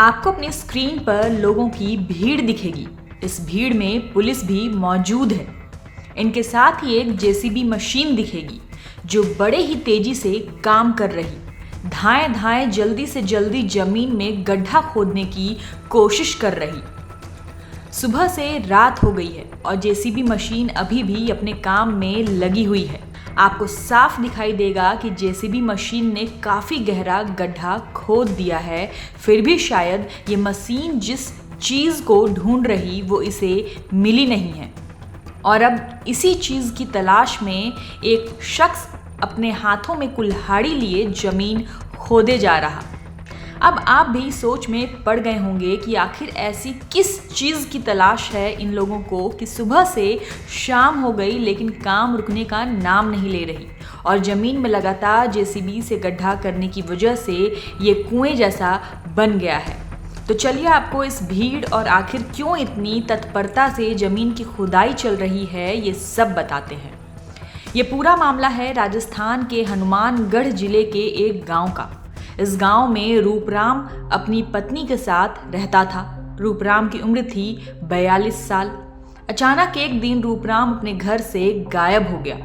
आपको अपनी स्क्रीन पर लोगों की भीड़ दिखेगी। इस भीड़ में पुलिस भी मौजूद है। इनके साथ ही एक जेसीबी मशीन दिखेगी जो बड़े ही तेजी से काम कर रही, धाएं धाएं जल्दी से जल्दी जमीन में गड्ढा खोदने की कोशिश कर रही। सुबह से रात हो गई है और जेसीबी मशीन अभी भी अपने काम में लगी हुई है। आपको साफ दिखाई देगा कि जेसीबी मशीन ने काफी गहरा गड्ढा खोद दिया है, फिर भी शायद ये मशीन जिस चीज को ढूंढ रही वो इसे मिली नहीं है और अब इसी चीज की तलाश में एक शख्स अपने हाथों में कुल्हाड़ी लिए जमीन खोदे जा रहा। अब आप भी सोच में पड़ गए होंगे कि आखिर ऐसी किस चीज़ की तलाश है इन लोगों को कि सुबह से शाम हो गई लेकिन काम रुकने का नाम नहीं ले रही और ज़मीन में लगातार जेसीबी से गड्ढा करने की वजह से ये कुएं जैसा बन गया है। तो चलिए आपको इस भीड़ और आखिर क्यों इतनी तत्परता से ज़मीन की खुदाई चल रही है ये सब बताते हैं। ये पूरा मामला है राजस्थान के हनुमानगढ़ जिले के एक गाँव का। इस गांव में रूपराम अपनी पत्नी के साथ रहता था। रूपराम की उम्र थी 42 साल। अचानक एक दिन रूपराम अपने घर से गायब हो गया।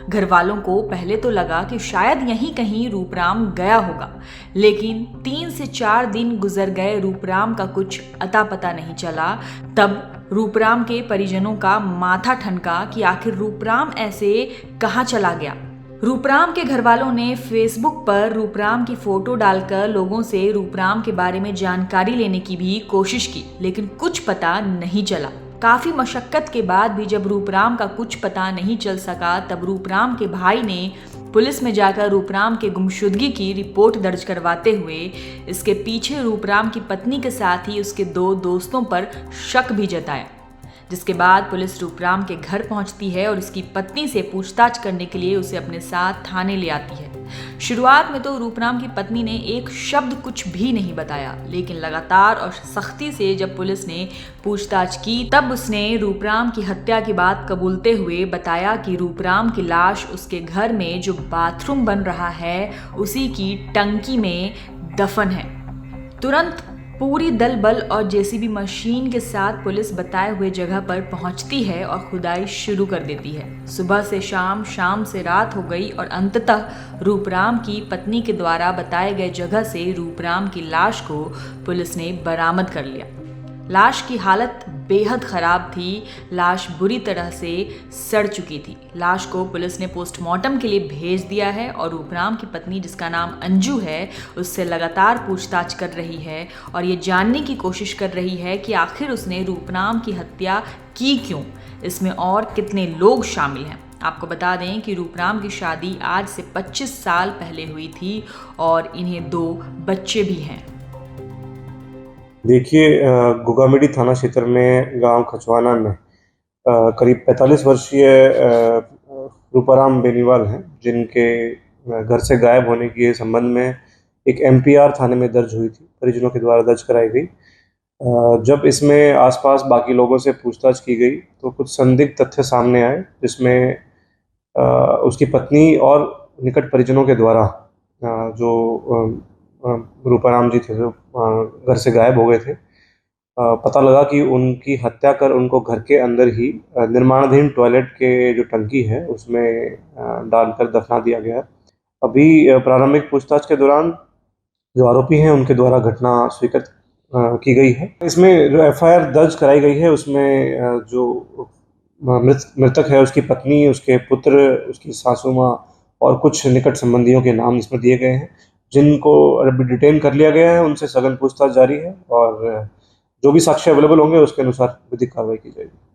घर वालों को पहले तो लगा कि शायद यहीं कहीं रूपराम गया होगा, लेकिन 3 से 4 दिन गुजर गए, रूपराम का कुछ अता पता नहीं चला। तब रूपराम के परिजनों का माथा ठनका कि आखिर रूपराम ऐसे कहाँ चला गया। रूपराम के घर वालों ने फेसबुक पर रूपराम की फोटो डालकर लोगों से रूपराम के बारे में जानकारी लेने की भी कोशिश की, लेकिन कुछ पता नहीं चला। काफी मशक्कत के बाद भी जब रूपराम का कुछ पता नहीं चल सका, तब रूपराम के भाई ने पुलिस में जाकर रूपराम के गुमशुदगी की रिपोर्ट दर्ज करवाते हुए इसके पीछे रूपराम की पत्नी के साथ ही उसके 2 दोस्तों पर शक भी जताया। जिसके बाद पुलिस रूपराम के घर पहुंचती है और उसकी पत्नी से पूछताछ करने के लिए उसे अपने साथ थाने ले आती है। शुरुआत में तो रूपराम की पत्नी ने एक शब्द कुछ भी नहीं बताया, लेकिन लगातार और सख्ती से जब पुलिस ने पूछताछ की तब उसने रूपराम की हत्या की बात कबूलते हुए बताया कि रूपराम की लाश उसके घर में जो बाथरूम बन रहा है उसी की टंकी में दफन है। तुरंत पूरी दल बल और जेसीबी मशीन के साथ पुलिस बताए हुए जगह पर पहुंचती है और खुदाई शुरू कर देती है। सुबह से शाम, शाम से रात हो गई और अंततः रूपराम की पत्नी के द्वारा बताए गए जगह से रूपराम की लाश को पुलिस ने बरामद कर लिया। लाश की हालत बेहद खराब थी। लाश बुरी तरह से सड़ चुकी थी। लाश को पुलिस ने पोस्टमार्टम के लिए भेज दिया है और रूपराम की पत्नी, जिसका नाम अंजू है, उससे लगातार पूछताछ कर रही है और ये जानने की कोशिश कर रही है कि आखिर उसने रूपराम की हत्या की क्यों, इसमें और कितने लोग शामिल हैं। आपको बता दें कि रूपराम की शादी आज से 25 साल पहले हुई थी और इन्हें 2 बच्चे भी हैं। देखिए, गुगामिडी थाना क्षेत्र में गांव खचवाना में करीब 45 वर्षीय रूपाराम बेनीवाल हैं, जिनके घर से गायब होने के संबंध में एक एमपीआर थाने में दर्ज हुई थी, परिजनों के द्वारा दर्ज कराई गई। जब इसमें आसपास बाकी लोगों से पूछताछ की गई तो कुछ संदिग्ध तथ्य सामने आए, जिसमें उसकी पत्नी और निकट परिजनों के द्वारा जो रूपाराम जी थे जो घर से गायब हो गए थे, पता लगा कि उनकी हत्या कर उनको घर के अंदर ही निर्माणाधीन टॉयलेट के जो टंकी है उसमें डालकर दफना दिया गया। अभी प्रारंभिक पूछताछ के दौरान जो आरोपी हैं उनके द्वारा घटना स्वीकृत की गई है। इसमें जो एफआईआर दर्ज कराई गई है उसमें जो मृतक है उसकी पत्नी, उसके पुत्र, उसकी सासू माँ और कुछ निकट संबंधियों के नाम इसमें दिए गए हैं, जिनको अभी डिटेन कर लिया गया है। उनसे सघन पूछताछ जारी है और जो भी साक्ष्य अवेलेबल होंगे उसके अनुसार विधिक कार्रवाई की जाएगी।